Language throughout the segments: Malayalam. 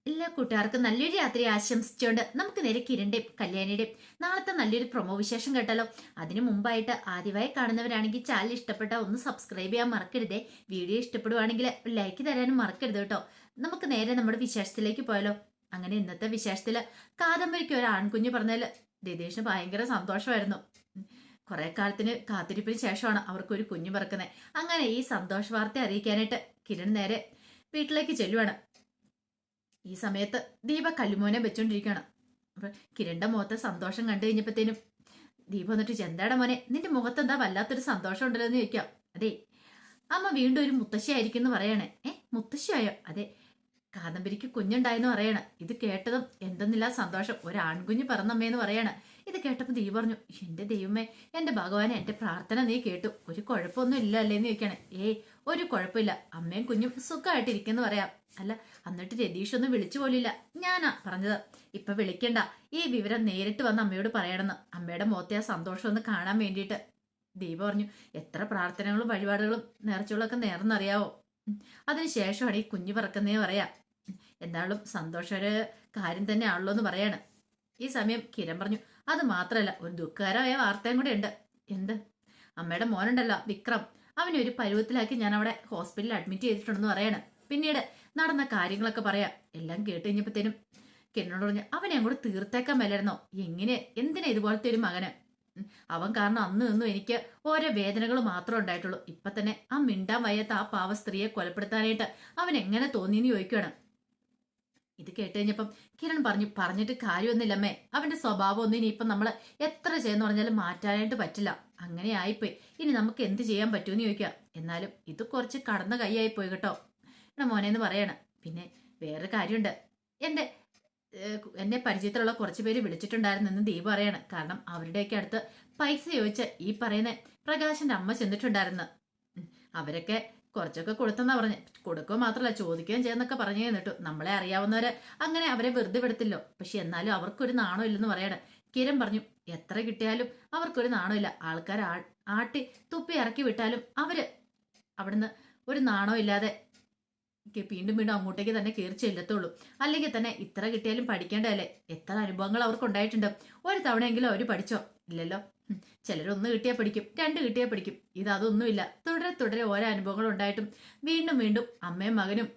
എല്ലാ കൂട്ടുകാർക്കും നല്ലൊരു യാത്ര ആശംസിച്ചുകൊണ്ട് നമുക്ക് നേരെ കിരണിന്റെയും കല്യാണിയുടെയും നാളത്തെ നല്ലൊരു പ്രൊമോ വിശേഷം കേട്ടാലോ. അതിനു മുമ്പായിട്ട് ആദ്യമായി കാണുന്നവരാണെങ്കിൽ ചാനൽ ഇഷ്ടപ്പെട്ട ഒന്ന് സബ്സ്ക്രൈബ് ചെയ്യാൻ മറക്കരുതേ. വീഡിയോ ഇഷ്ടപ്പെടുവാണെങ്കിൽ ലൈക്ക് തരാനും മറക്കരുത് കേട്ടോ. നമുക്ക് നേരെ നമ്മുടെ വിശേഷത്തിലേക്ക് പോയാലോ. അങ്ങനെ ഇന്നത്തെ വിശേഷത്തില് കാദംബരിക്ക് ഒരു ആൺകുഞ്ഞ് പറഞ്ഞാൽ രതീഷിന് ഭയങ്കര സന്തോഷമായിരുന്നു. കുറെ കാലത്തിന് കാത്തിരിപ്പിന് ശേഷമാണ് അവർക്കൊരു കുഞ്ഞു പിറക്കുന്നത്. അങ്ങനെ ഈ സന്തോഷ വാർത്ത അറിയിക്കാനായിട്ട് കിരൺ നേരെ വീട്ടിലേക്ക് ചെല്ലുവാണ്. ഈ സമയത്ത് ദീപ കല്ലുമോനെ വെച്ചോണ്ടിരിക്കുകയാണ്. അപ്പൊ കിരണിന്റെ മുഖത്തെ സന്തോഷം കണ്ടു കഴിഞ്ഞപ്പോഴത്തേനും ദീപ വന്നിട്ട് ചെന്താടെ മോനെ നിന്റെ മുഖത്ത് എന്താ വല്ലാത്തൊരു സന്തോഷം ഉണ്ടല്ലോ എന്ന് ചോദിക്കാം. അതെ അമ്മ വീണ്ടും ഒരു മുത്തശ്ശിയായിരിക്കും എന്ന് പറയണേ. മുത്തശ്ശിയായോ? അതെ, കാദംബരിക്ക് കുഞ്ഞുണ്ടായെന്ന് പറയണ. ഇത് കേട്ടതും എന്തെന്നില്ല സന്തോഷം. ഒരു ആൺകുഞ്ഞ് പറന്നമ്മേന്ന് പറയാണ്. ഇത് കേട്ടപ്പോൾ ദീപ പറഞ്ഞു, എന്റെ ദൈവമേ, എന്റെ ഭഗവാനെ, എന്റെ പ്രാർത്ഥന നീ കേട്ടു. ഒരു കുഴപ്പമൊന്നും ഇല്ല അല്ലേന്ന് ചോദിക്കാണ്. ഒരു കുഴപ്പമില്ല, അമ്മയും കുഞ്ഞും സുഖമായിട്ടിരിക്കുന്നു പറയാം. അല്ല, എന്നിട്ട് രതീഷ് ഒന്നും വിളിച്ചു പോലില്ല. ഞാനാ പറഞ്ഞത് ഇപ്പൊ വിളിക്കണ്ട, ഈ വിവരം നേരിട്ട് വന്ന് അമ്മയോട് പറയണമെന്ന്. അമ്മയുടെ മുഖത്തെ ആ സന്തോഷം ഒന്ന് കാണാൻ വേണ്ടിയിട്ട്. ദീപ പറഞ്ഞു, എത്ര പ്രാർത്ഥനകളും വഴിപാടുകളും നേർച്ചകളും ഒക്കെ നേർന്നറിയാവോ. അതിനുശേഷമാണ് ഈ കുഞ്ഞു പറക്കുന്നേ പറയാം. എന്തായാലും സന്തോഷ ഒരു കാര്യം തന്നെ ആണല്ലോ എന്ന് പറയാണ്. ഈ സമയം കിരൺ പറഞ്ഞു, അത് മാത്രമല്ല, ഒരു ദുഃഖകരമായ വാർത്തയും കൂടെ ഉണ്ട്. എന്ത്? അമ്മയുടെ മോനുണ്ടല്ലോ വിക്രം, അവനെ ഒരു പരുവത്തിലാക്കി ഞാൻ അവിടെ ഹോസ്പിറ്റലിൽ അഡ്മിറ്റ് ചെയ്തിട്ടുണ്ടെന്ന് പറയാണ്. പിന്നീട് നടന്ന കാര്യങ്ങളൊക്കെ പറയാം. എല്ലാം കേട്ട് കഴിഞ്ഞപ്പോഴത്തേനും കിരണോട് പറഞ്ഞു, അവനെ അങ്ങോട്ട് തീർത്തേക്കാൻ മേലായിരുന്നോ? എന്തിനാ ഇതുപോലത്തെ ഒരു മകന്? അവൻ കാരണം അന്ന് നിന്നും എനിക്ക് ഓരോ വേദനകൾ മാത്രമേ ഉണ്ടായിട്ടുള്ളൂ. ഇപ്പൊ തന്നെ ആ മിണ്ടാൻ വയ്യാത്ത ആ പാവ സ്ത്രീയെ കൊലപ്പെടുത്താനായിട്ട് അവൻ എങ്ങനെ തോന്നിയെന്ന് ചോദിക്കുകയാണ്. ഇത് കേട്ട് കഴിഞ്ഞപ്പം കിരൺ പറഞ്ഞിട്ട് കാര്യമൊന്നുമില്ലമ്മേ. അവന്റെ സ്വഭാവം ഒന്നും ഇനിയിപ്പം നമ്മൾ എത്ര ചെയ്യുന്ന പറഞ്ഞാലും മാറ്റാനായിട്ട് പറ്റില്ല. അങ്ങനെ ആയിപ്പോയി. ഇനി നമുക്ക് എന്ത് ചെയ്യാൻ പറ്റുമെന്ന് ചോദിക്കാം. എന്നാലും ഇത് കുറച്ച് കടന്ന കൈയായി പോയി കേട്ടോ എന്നാ മോനെന്ന് പറയണം. പിന്നെ വേറെ കാര്യമുണ്ട്, എന്നെ പരിചയത്തിലുള്ള കുറച്ച് പേര് വിളിച്ചിട്ടുണ്ടായിരുന്നെന്ന് ദീപ പറയാണ്. കാരണം അവരുടെയൊക്കെ അടുത്ത് പൈസ ചോദിച്ച് ഈ പറയുന്ന പ്രകാശന്റെ അമ്മ ചെന്നിട്ടുണ്ടായിരുന്നു. അവരൊക്കെ കുറച്ചൊക്കെ കൊടുത്തെന്നാ പറഞ്ഞ്. കൊടുക്കുക മാത്രമല്ല, ചോദിക്കുകയും ചെയ്യുന്നൊക്കെ പറഞ്ഞു തന്നിട്ടു. നമ്മളെ അറിയാവുന്നവര് അങ്ങനെ അവരെ വെറുതെ വിടത്തില്ലോ. പക്ഷെ എന്നാലും അവർക്കൊരു നാണം ഇല്ലെന്ന് പറയണം. കിരൺ പറഞ്ഞു, എത്ര കിട്ടിയാലും അവർക്കൊരു നാണമില്ല. ആൾക്കാർ ആട്ടി തുപ്പി ഇറക്കി വിട്ടാലും അവര് അവിടുന്ന് ഒരു നാണോ ഇല്ലാതെ വീണ്ടും വീണ്ടും അങ്ങോട്ടേക്ക് തന്നെ കയറി ചെല്ലത്തുള്ളൂ. അല്ലെങ്കിൽ തന്നെ ഇത്ര കിട്ടിയാലും പഠിക്കേണ്ടതല്ലേ? എത്ര അനുഭവങ്ങൾ അവർക്ക് ഉണ്ടായിട്ടുണ്ട്. ഒരു തവണയെങ്കിലും അവർ പഠിച്ചോ? ഇല്ലല്ലോ. ചിലരൊന്ന് കിട്ടിയാൽ പഠിക്കും, രണ്ട് കിട്ടിയാൽ പഠിക്കും. അതൊന്നുമില്ല. തുടരെ തുടരെ ഓരോ അനുഭവങ്ങൾ ഉണ്ടായിട്ടും വീണ്ടും വീണ്ടും അമ്മയും മകനും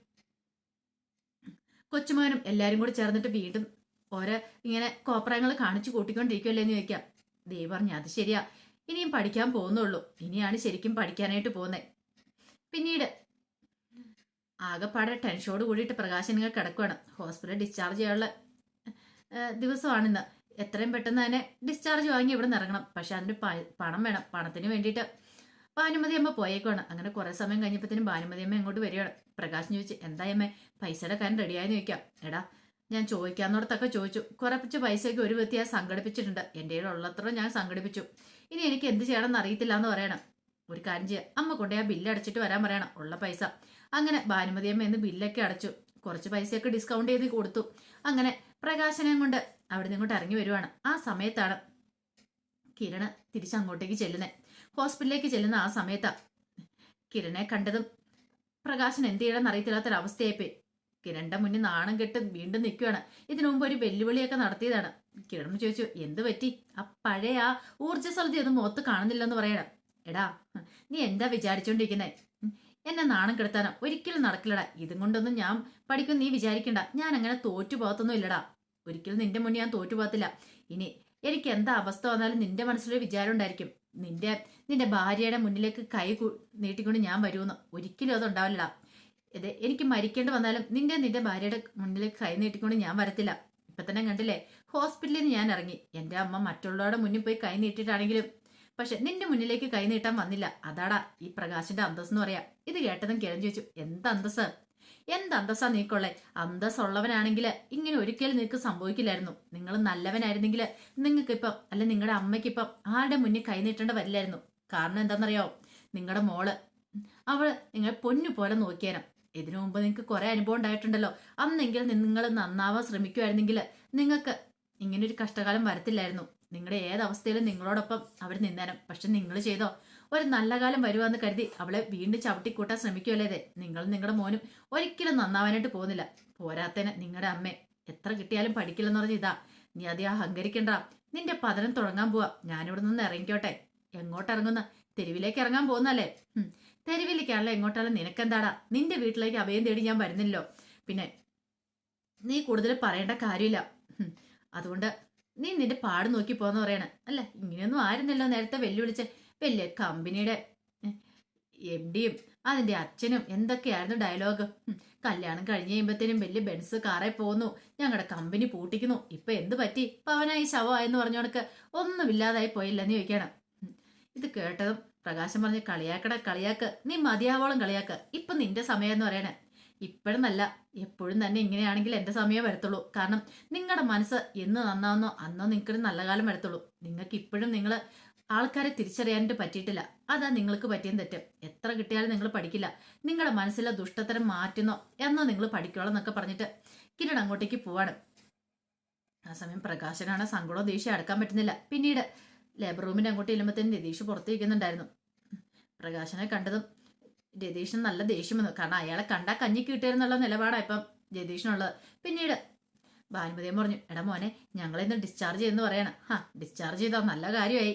കൊച്ചുമകനും എല്ലാരും കൂടി ചേർന്നിട്ട് വീണ്ടും ഓരോ ഇങ്ങനെ കോപ്രായങ്ങൾ കാണിച്ചു കൂട്ടിക്കൊണ്ടിരിക്കുമല്ലേ എന്ന് ചോദിക്കാം. ദേവി പറഞ്ഞു, അത് ശരിയാ, ഇനിയും പഠിക്കാൻ പോകുന്നുള്ളൂ. ഇനിയാണ് ശരിക്കും പഠിക്കാനായിട്ട് പോകുന്നത്. പിന്നീട് ആകെപ്പാടെ ടെൻഷനോട് കൂടിയിട്ട് പ്രകാശൻ ഇങ്ങനെ കിടക്കുകയാണ്. ഹോസ്പിറ്റലിൽ ഡിസ്ചാർജ് ചെയ്യാനുള്ള ദിവസമാണിന്ന്. എത്രയും പെട്ടെന്ന് തന്നെ ഡിസ്ചാർജ് വാങ്ങി ഇവിടെ നിന്ന് ഇറങ്ങണം. പക്ഷെ അതിന് പണം വേണം. പണത്തിന് വേണ്ടിയിട്ട് ഭാനുമതി അമ്മ പോയേക്കുവാണ്. അങ്ങനെ കുറെ സമയം കഴിഞ്ഞപ്പോഴത്തേനും ഭാനുമതി അമ്മ ഇങ്ങോട്ട് വരികയാണ്. പ്രകാശൻ ചോദിച്ചു, എന്തായമ്മേ പൈസയുടെ കാര്യം റെഡിയായെന്ന് ചോദിക്കാം. എടാ, ഞാൻ ചോദിക്കാവുന്നിടത്തൊക്കെ ചോദിച്ചു. കുറച്ച് പൈസയൊക്കെ ഒരു വ്യക്തി ഞാൻ സംഘടിപ്പിച്ചിട്ടുണ്ട്. എൻ്റെ ഉള്ളത്ര ഞാൻ സംഘടിപ്പിച്ചു. ഇനി എനിക്ക് എന്ത് ചെയ്യണമെന്ന് അറിയത്തില്ല എന്ന് പറയണം. ഒരു കാര്യം ചെയ്യാം, അമ്മ കൊണ്ടേ ആ ബില്ല് അടച്ചിട്ട് വരാൻ പറയണം, ഉള്ള പൈസ. അങ്ങനെ ഭാനുമതി അമ്മ എന്ന് ബില്ലൊക്കെ അടച്ചു. കുറച്ച് പൈസയൊക്കെ ഡിസ്കൗണ്ട് ചെയ്ത് കൊടുത്തു. അങ്ങനെ പ്രകാശനം കൊണ്ട് അവിടെ നിങ്ങോട്ട് ഇറങ്ങി വരുവാണ്. ആ സമയത്താണ് കിരണ് തിരിച്ചങ്ങോട്ടേക്ക് ചെല്ലുന്നത്. ഹോസ്പിറ്റലിലേക്ക് ചെല്ലുന്ന ആ സമയത്താ കിരണെ കണ്ടതും പ്രകാശൻ എന്ത് ചെയ്യണമെന്ന് അറിയത്തില്ലാത്തൊരവസ്ഥയായിപ്പോയി. കിരണിന്റെ മുന്നിൽ നാണം കെട്ട് വീണ്ടും നിൽക്കുകയാണ്. ഇതിനു മുമ്പ് ഒരു വെല്ലുവിളിയൊക്കെ നടത്തിയതാണ്. കിരൺ ചോദിച്ചു, എന്ത് പറ്റി? ആ പഴയ ആ ഊർജ്ജസ്വലത ഒന്നും മുഖത്ത് കാണുന്നില്ലെന്ന് പറയണം. എടാ, നീ എന്താ വിചാരിച്ചോണ്ടിരിക്കുന്നേ? എന്നെ നാണം കെടുത്താനോ? ഒരിക്കലും നടക്കില്ലടാ. ഇതും കൊണ്ടൊന്നും ഞാൻ പഠിക്കും നീ വിചാരിക്കണ്ട. ഞാൻ അങ്ങനെ തോറ്റു പോകത്തൊന്നും ഇല്ലടാ. ഒരിക്കലും നിന്റെ മുന്നിൽ ഞാൻ തോറ്റു പോകത്തില്ല. ഇനി എനിക്ക് എന്താ അവസ്ഥ വന്നാലും നിന്റെ മനസ്സിലൊരു വിചാരം ഉണ്ടായിരിക്കും, നിന്റെ ഭാര്യയുടെ മുന്നിലേക്ക് കൈ നീട്ടിക്കൊണ്ട് ഞാൻ വരുമെന്ന്. ഒരിക്കലും അതുണ്ടാവില്ലടാ. എനിക്ക് മരിക്കേണ്ടി വന്നാലും നിന്റെ ഭാര്യയുടെ മുന്നിലേക്ക് കൈ നീട്ടിക്കൊണ്ട് ഞാൻ വരത്തില്ല. ഇപ്പൊ തന്നെ കണ്ടില്ലേ, ഹോസ്പിറ്റലിൽ നിന്ന് ഞാൻ ഇറങ്ങി. എന്റെ അമ്മ മറ്റുള്ളവരുടെ മുന്നിൽ പോയി കൈ നീട്ടിയിട്ടാണെങ്കിലും പക്ഷെ നിന്റെ മുന്നിലേക്ക് കൈ നീട്ടാൻ വന്നില്ല. അതാടാ ഈ പ്രകാശിന്റെ അന്തസ് എന്ന് പറയാ. ഇത് കേട്ടതും കിരൺ ചോദിച്ചു, എന്തന്തസ്സാ നീക്കൊള്ളേ? അന്തസ്സുള്ളവനാണെങ്കിൽ ഇങ്ങനെ ഒരിക്കലും നിനക്ക് സംഭവിക്കില്ലായിരുന്നു. നിങ്ങൾ നല്ലവനായിരുന്നെങ്കിൽ നിങ്ങൾക്ക് ഇപ്പം അല്ല നിങ്ങളുടെ അമ്മയ്ക്കിപ്പം ആരുടെ മുന്നിൽ കൈ നീട്ടേണ്ട വരില്ലായിരുന്നു. കാരണം എന്താണെന്നറിയോ? നിങ്ങളുടെ മോള് അവള് നിങ്ങൾ പൊന്നു പോലെ നോക്കിയാനും. ഇതിനു മുമ്പ് നിങ്ങൾക്ക് കുറെ അനുഭവം ഉണ്ടായിട്ടുണ്ടല്ലോ. അന്നെങ്കിൽ നിങ്ങൾ നന്നാവാൻ ശ്രമിക്കുമായിരുന്നെങ്കിൽ നിങ്ങൾക്ക് ഇങ്ങനൊരു കഷ്ടകാലം വരത്തില്ലായിരുന്നു. നിങ്ങളുടെ ഏതവസ്ഥയിലും നിങ്ങളോടൊപ്പം അവർ നിന്നേനും. പക്ഷെ നിങ്ങൾ ചെയ്തോ? ഒരു നല്ല കാലം വരുവാന്ന് കരുതി അവളെ വീണ്ടും ചവിട്ടിക്കൂട്ടാൻ ശ്രമിക്കുമല്ലേ? നിങ്ങളും നിങ്ങളുടെ മോനും ഒരിക്കലും നന്നാവാനായിട്ട് പോകുന്നില്ല. പോരാത്തന് നിങ്ങളുടെ അമ്മ എത്ര കിട്ടിയാലും പഠിക്കില്ലെന്ന് പറഞ്ഞ ഇതാ. നീ അതേ അഹങ്കരിക്കണ്ട. നിന്റെ പതനം തുടങ്ങാൻ പോവാ. ഞാനിവിടെ നിന്ന് ഇറങ്ങിക്കോട്ടെ. എങ്ങോട്ട് ഇറങ്ങുന്ന? തെരുവിലേക്ക് ഇറങ്ങാൻ പോകുന്നല്ലേ? തെരുവിലേക്കാണല്ലോ. എങ്ങോട്ടാണല്ലോ? നിനക്കെന്താടാ? നിന്റെ വീട്ടിലേക്ക് അഭയം തേടി ഞാൻ വരുന്നില്ലോ. പിന്നെ നീ കൂടുതൽ പറയേണ്ട കാര്യമില്ല. അതുകൊണ്ട് നീ നിന്റെ പാട് നോക്കി പോന്ന് പറയണ. അല്ല, ഇങ്ങനെയൊന്നും ആയിരുന്നല്ലോ നേരത്തെ വെല്ലുവിളിച്ച്. വലിയ കമ്പനിയുടെ MDയും അതിന്റെ അച്ഛനും എന്തൊക്കെയായിരുന്നു ഡയലോഗ്. കല്യാണം കഴിഞ്ഞ് കഴിയുമ്പത്തേനും വലിയ ബെൻസ് കാറെ പോകുന്നു, ഞങ്ങളുടെ കമ്പനി പൂട്ടിക്കുന്നു. ഇപ്പൊ എന്ത് പറ്റി? പവനായി ശവമായെന്ന് പറഞ്ഞോണക്ക് ഒന്നുമില്ലാതായി പോയില്ലെന്ന് ചോദിക്കണം. ഇത് കേട്ടതും പ്രകാശം പറഞ്ഞ് കളിയാക്ക്, നീ മതിയാവോളം കളിയാക്ക്. ഇപ്പൊ നിന്റെ സമയം എന്ന് പറയണേ. ഇപ്പോഴെന്നല്ല, എപ്പോഴും തന്നെ ഇങ്ങനെയാണെങ്കിൽ എന്റെ സമയം വരത്തുള്ളൂ. കാരണം നിങ്ങളുടെ മനസ്സ് എന്ന് നന്നാവുന്നോ അന്നോ നിങ്ങൾക്കൊരു നല്ല കാലം വരത്തുള്ളൂ. നിങ്ങൾക്ക് ഇപ്പോഴും നിങ്ങൾ ആൾക്കാരെ തിരിച്ചറിയാനായിട്ട് പറ്റിയിട്ടില്ല. അതാ നിങ്ങൾക്ക് പറ്റിയും തെറ്റ്. എത്ര കിട്ടിയാലും നിങ്ങൾ പഠിക്കില്ല. നിങ്ങളുടെ മനസ്സിലെ ദുഷ്ടത്തരം മാറ്റുന്നോ എന്നോ നിങ്ങൾ പഠിക്കോളൂ എന്നൊക്കെ പറഞ്ഞിട്ട് കിരൺ അങ്ങോട്ടേക്ക് പോവാണ്. ആ സമയം പ്രകാശനാണ് സങ്കടവും ദേഷ്യം അടക്കാൻ പറ്റുന്നില്ല. പിന്നീട് ലേബർ റൂമിന്റെ അങ്ങോട്ട് ചെല്ലുമ്പോഴത്തേനും രതീഷ് പുറത്തേക്കുന്നുണ്ടായിരുന്നു. പ്രകാശനെ കണ്ടതും രതീഷിന് നല്ല ദേഷ്യം വന്നു. കാരണം അയാളെ കണ്ടാൽ കഞ്ഞിക്ക് കിട്ടിയെന്നുള്ള നിലപാടാണ് ഇപ്പം രതീഷിനുള്ളത്. പിന്നീട് ഭാനുമതിയും പറഞ്ഞു, എടാ മോനെ, ഞങ്ങളിന്ന് ഡിസ്ചാർജ് ചെയ്യുന്നു പറയണം. ഡിസ്ചാർജ് ചെയ്താൽ നല്ല കാര്യമായി.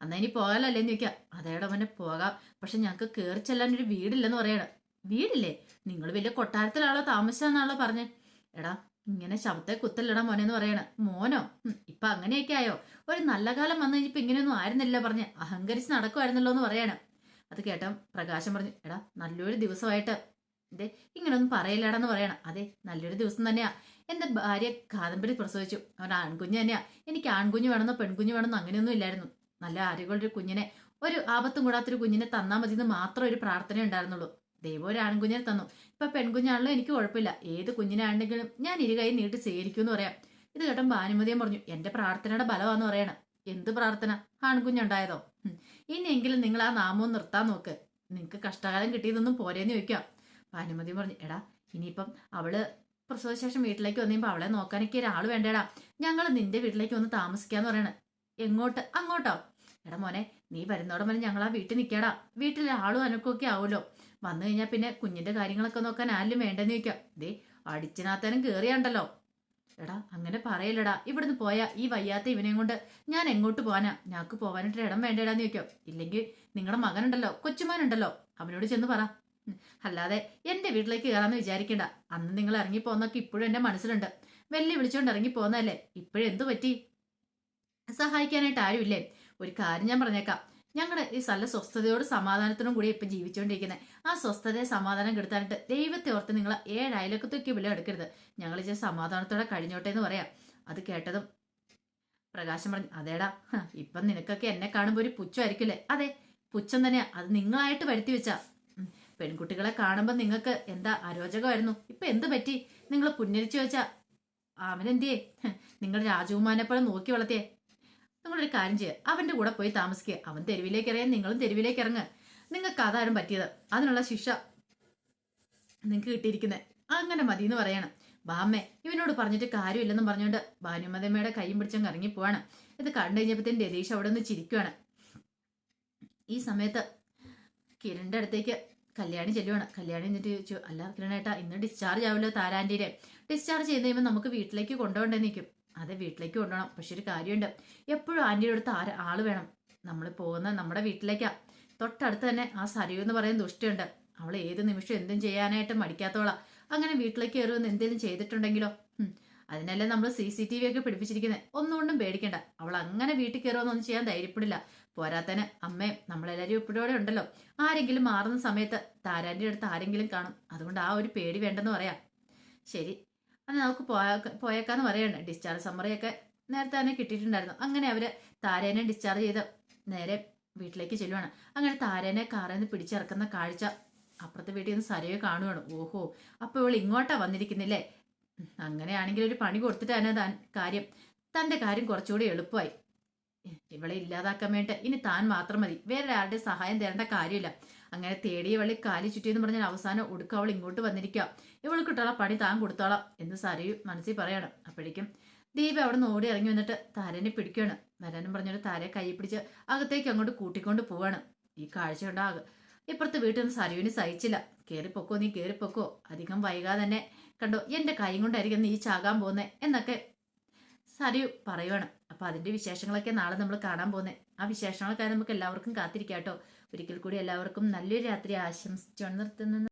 അന്നാ ഇനി പോകാലല്ലേന്ന് ചോദിക്കാം. അതേടാ മോനെ പോകാം, പക്ഷെ ഞങ്ങൾക്ക് കയറി ചെല്ലാനൊരു വീടില്ലെന്ന് പറയണം. വീടില്ലേ? നിങ്ങൾ വലിയ കൊട്ടാരത്തിലാണോ താമസിച്ചാന്നാണല്ലോ പറഞ്ഞേ. എടാ ഇങ്ങനെ ശവത്തെ കുത്തല്ലടാ മോനെന്ന് പറയണം. മോനോ? ഇപ്പൊ അങ്ങനെയൊക്കെ ആയോ? ഒരു നല്ല കാലം വന്നു കഴിഞ്ഞപ്പോ ഇങ്ങനെയൊന്നും ആയിരുന്നില്ല പറഞ്ഞ് അഹങ്കരിച്ച് നടക്കുമായിരുന്നല്ലോ എന്ന് പറയണം. അത് കേട്ട പ്രകാശം പറഞ്ഞു, എടാ നല്ലൊരു ദിവസമായിട്ട് ഇതേ ഇങ്ങനൊന്നും പറയില്ലടാന്ന് പറയണം. അതെ, നല്ലൊരു ദിവസം തന്നെയാ. എന്റെ ഭാര്യ കാദംബരി പ്രസവിച്ചു. അവൻ ആൺകുഞ്ഞ് തന്നെയാ. എനിക്ക് ആൺകുഞ്ഞ് വേണമെന്നോ പെൺകുഞ്ഞ് വേണമെന്നോ അങ്ങനെയൊന്നും ഇല്ലായിരുന്നു. നല്ല ആരോഗ്യമുള്ളൊരു കുഞ്ഞിനെ, ഒരു ആപത്തും കൂടാത്തൊരു കുഞ്ഞിനെ തന്നാൽ മതി എന്ന് മാത്രം ഒരു പ്രാർത്ഥന ഉണ്ടായിരുന്നുള്ളൂ. ദൈവം ഒരു ആൺകുഞ്ഞിനെ തന്നു. ഇപ്പൊ പെൺകുഞ്ഞാണല്ലോ, എനിക്ക് കുഴപ്പമില്ല. ഏത് കുഞ്ഞിനാണെങ്കിലും ഞാൻ ഇരുകൈ നീട്ടി സ്വീകരിക്കും എന്ന് പറയാം. ഇത് കേട്ടോ ഭാനുമതിയും പറഞ്ഞു, എന്റെ പ്രാർത്ഥനയുടെ ബലമാന്ന് പറയണം. എന്ത് പ്രാർത്ഥന? ആൺകുഞ്ഞുണ്ടായതോ? ഇനിയെങ്കിലും നിങ്ങൾ ആ നാമവും നിർത്താൻ നോക്ക്. നിങ്ങക്ക് കഷ്ടകാലം കിട്ടിയതൊന്നും പോരേന്ന് ചോദിക്കാം. ഭാനുമതി പറഞ്ഞു, എടാ ഇനിയിപ്പം അവള് പ്രസവശേഷം വീട്ടിലേക്ക് വന്നിപ്പോ അവളെ നോക്കാനൊക്കെ ഒരാൾ വേണ്ടേടാ. ഞങ്ങൾ നിന്റെ വീട്ടിലേക്ക് വന്ന് താമസിക്കാന്ന് പറയണ. എങ്ങോട്ട്? അങ്ങോട്ടോ? എടാ മോനെ, നീ വരുന്നോടം വരെ ഞങ്ങൾ ആ വീട്ടിൽ നിൽക്കാടാ. വീട്ടിലെ ആളും അനക്കൊക്കെ ആവുമല്ലോ. വന്നു കഴിഞ്ഞാൽ പിന്നെ കുഞ്ഞിന്റെ കാര്യങ്ങളൊക്കെ നോക്കാൻ ആരും വേണ്ടെന്ന് ചോദിക്കാം. ദേ അടിച്ചിനകത്തേനും കേറിയാണ്ടല്ലോ. എടാ അങ്ങനെ പറയലടാ. ഇവിടുന്ന് പോയാ ഈ വയ്യാത്ത ഇവനെയും കൊണ്ട് ഞാൻ എങ്ങോട്ട് പോവാനാ? ഞങ്ങൾക്ക് പോവാനായിട്ട് ഇടം വേണ്ടേടാന്ന് ചോദിക്കാം. ഇല്ലെങ്കിൽ നിങ്ങളുടെ മകനുണ്ടല്ലോ, കൊച്ചുമാനുണ്ടല്ലോ, അവനോട് ചെന്ന് പറ. അല്ലാതെ എന്റെ വീട്ടിലേക്ക് കയറാന്ന് വിചാരിക്കണ്ട. അന്ന് നിങ്ങൾ ഇറങ്ങിപ്പോന്നൊക്കെ ഇപ്പോഴും എന്റെ മനസ്സിലുണ്ട്. വെല്ലു വിളിച്ചോണ്ട് ഇറങ്ങിപ്പോന്നല്ലേ. ഇപ്പോഴെന്തു പറ്റി? സഹായിക്കാനായിട്ട് ആരുമില്ലേ? ഒരു കാര്യം ഞാൻ പറഞ്ഞേക്കാം. ഞങ്ങളുടെ ഈ നല്ല സ്വസ്ഥതയോട് സമാധാനത്തിനും കൂടി ഇപ്പം ജീവിച്ചുകൊണ്ടിരിക്കുന്നത്. ആ സ്വസ്ഥതയെ സമാധാനം കെടുത്താനായിട്ട് ദൈവത്തെ ഓർത്ത് നിങ്ങൾ 7 അയലക്കത്തൊക്കെ വില എടുക്കരുത്. ഞങ്ങൾ ഇച്ചിരി സമാധാനത്തോടെ കഴിഞ്ഞോട്ടെ എന്ന് പറയാം. അത് കേട്ടതും പ്രകാശം പറഞ്ഞു, അതേടാ, ഇപ്പം നിനക്കൊക്കെ എന്നെ കാണുമ്പോൾ ഒരു പുച്ഛമായിരിക്കില്ലേ? അതെ, പുച്ഛം തന്നെയാ. അത് നിങ്ങളായിട്ട് വരുത്തി വെച്ചാ. പെൺകുട്ടികളെ കാണുമ്പോൾ നിങ്ങൾക്ക് എന്താ അരോചകമായിരുന്നു. ഇപ്പൊ എന്ത് പറ്റി? നിങ്ങൾ പുന്നരിച്ചു വെച്ചാ അവനെന്തിയേ? നിങ്ങൾ രാജകുമാരനെ പോലെ നോക്കി വളർത്തിയേ. നിങ്ങളൊരു കാര്യം ചെയ്യുക, അവന്റെ കൂടെ പോയി താമസിക്കുക. അവൻ തെരുവിലേക്ക് ഇറങ്ങാൻ നിങ്ങളും തെരുവിലേക്ക് ഇറങ്ങുക. നിങ്ങൾക്ക് അതാരും പറ്റിയത്. അതിനുള്ള ശിക്ഷ നിങ്ങൾക്ക് കിട്ടിയിരിക്കുന്നത് അങ്ങനെ മതി എന്ന് പറയണം. ബാമ്മേ, ഇവനോട് പറഞ്ഞിട്ട് കാര്യമില്ലെന്നും പറഞ്ഞുകൊണ്ട് ഭാനുമതമ്മയുടെ കൈയും പിടിച്ചങ്ങ് ഇറങ്ങി പോവാണ്. ഇത് കണ്ടു കഴിഞ്ഞപ്പോഴത്തേന് രതീഷ് അവിടെ നിന്ന് ചിരിക്കുവാണ്. ഈ സമയത്ത് കിരണിന്റെ അടുത്തേക്ക് കല്യാണി ചെല്ലുവാണ്. കല്യാണി എന്നിട്ട് ചോദിച്ചു, അല്ല കിരണേട്ടാ, ഇന്ന് ഡിസ്ചാർജ് ആവില്ലോ താരാന്റിയുടെ. ഡിസ്ചാർജ് ചെയ്ത് കഴിയുമ്പോൾ നമുക്ക് വീട്ടിലേക്ക് കൊണ്ടുപോകണ്ടേ നിൽക്കും. അതെ, വീട്ടിലേക്ക് കൊണ്ടുപോകണം. പക്ഷെ ഒരു കാര്യമുണ്ട്, എപ്പോഴും ആന്റിയുടെ അടുത്ത് ആള് വേണം. നമ്മൾ പോകുന്ന നമ്മുടെ വീട്ടിലേക്കാ. തൊട്ടടുത്ത് തന്നെ ആ സരയു എന്ന് പറയുന്ന ദുഷ്ടിയുണ്ട്. അവൾ ഏത് നിമിഷം എന്തും ചെയ്യാനായിട്ട് മടിക്കാത്തോളാ. അങ്ങനെ വീട്ടിലേക്ക് കയറുമെന്ന് എന്തെങ്കിലും ചെയ്തിട്ടുണ്ടെങ്കിലോ? അതിനല്ലേ നമ്മൾ CCTV ഒക്കെ പിടിപ്പിച്ചിരിക്കുന്നത്. ഒന്നുകൊണ്ടും പേടിക്കണ്ട. അവൾ അങ്ങനെ വീട്ടിൽ കയറുമെന്നൊന്നും ചെയ്യാൻ ധൈര്യപ്പെടില്ല. പോരാത്തന് അമ്മേ, നമ്മളെല്ലാവരും ഇപ്പോഴോടെ ഉണ്ടല്ലോ. ആരെങ്കിലും മാറുന്ന സമയത്ത് താരാന്റെ അടുത്ത് ആരെങ്കിലും കാണും. അതുകൊണ്ട് ആ ഒരു പേടി വേണ്ടെന്ന് പറയാം. ശരി, അത് നമുക്ക് പോയേക്കാന്ന് പറയണ്ട. ഡിസ്ചാർജ് സമ്മറിയൊക്കെ നേരത്തെ തന്നെ കിട്ടിയിട്ടുണ്ടായിരുന്നു. അങ്ങനെ അവര് താരേനെ ഡിസ്ചാർജ് ചെയ്ത് നേരെ വീട്ടിലേക്ക് ചെല്ലുവാണ്. അങ്ങനെ താരേനെ കാറിൽ നിന്ന് പിടിച്ചിറക്കുന്ന കാഴ്ച അപ്പുറത്തെ വീട്ടിൽ നിന്ന് സരയോ കാണുവാണ്. ഓഹോ, അപ്പൊ ഇവൾ ഇങ്ങോട്ടാ വന്നിരിക്കുന്നില്ലേ? അങ്ങനെയാണെങ്കിൽ ഒരു പണി കൊടുത്തിട്ട് തന്നെ കാര്യം, തന്റെ കാര്യം കുറച്ചുകൂടി എളുപ്പമായി. ഇവളെ ഇല്ലാതാക്കാൻ വേണ്ടി ഇനി താൻ മാത്രം മതി. വേറെ ആരുടെ സഹായം തരേണ്ട കാര്യമില്ല. അങ്ങനെ തേടിയ വള്ളി കാലി ചുറ്റിയെന്ന് പറഞ്ഞാൽ അവസാനം ഒടുക്ക അവൾ ഇങ്ങോട്ട് വന്നിരിക്കുക. ഇവൾക്ക് കിട്ടാനുള്ള പണി താൻ കൊടുത്തോളാം എന്ന് സരയു മനസ്സിൽ പറയാണ്. അപ്പോഴേക്കും ദീപ അവിടെ നിന്ന് ഓടി ഇറങ്ങി വന്നിട്ട് താരനെ പിടിക്കുകയാണ്. വരാനും പറഞ്ഞിട്ട് താരയെ കൈ പിടിച്ച് അകത്തേക്ക് അങ്ങോട്ട് കൂട്ടിക്കൊണ്ട് പോവാണ്. ഈ കാഴ്ച ഉണ്ടാകുക ഇപ്പുറത്തെ വീട്ടിൽ നിന്ന് സരയുവിന് സഹിച്ചില്ല. കയറിപ്പൊക്കോ, നീ കയറിപ്പൊക്കോ, അധികം വൈകാതെ തന്നെ കണ്ടോ എൻ്റെ കൈ കൊണ്ടായിരിക്കും നീ ചാകാൻ പോകുന്നത് എന്നൊക്കെ സരയു പറയുവാണ്. അപ്പൊ അതിന്റെ വിശേഷങ്ങളൊക്കെ നാളെ നമ്മൾ കാണാൻ പോകുന്നത്. ആ വിശേഷങ്ങളൊക്കെ നമുക്ക് എല്ലാവർക്കും കാത്തിരിക്കാം കേട്ടോ. ഒരിക്കൽ കൂടി എല്ലാവർക്കും നല്ലൊരു രാത്രി ആശംസിച്ചുകൊണ്ട് നിർത്തുന്നു.